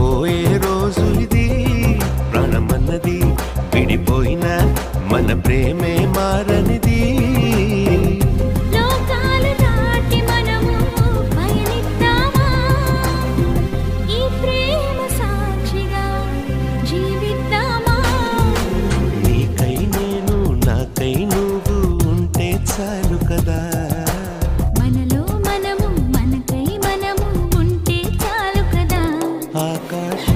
పోయే రోజు ఇది ప్రాణమన్నది విడిపోయిన మన ప్రేమే మారనిది లోకాలు దాటి మనము పయనిద్దామా ఈ ప్రేమ సాక్షిగా జీవిద్దామా నీకై నేను నాకై నువ్వు ఉంటే చాలు కదా మనలో మనము మనకై మనము ఉంటే చాలు కదా ఆకాశం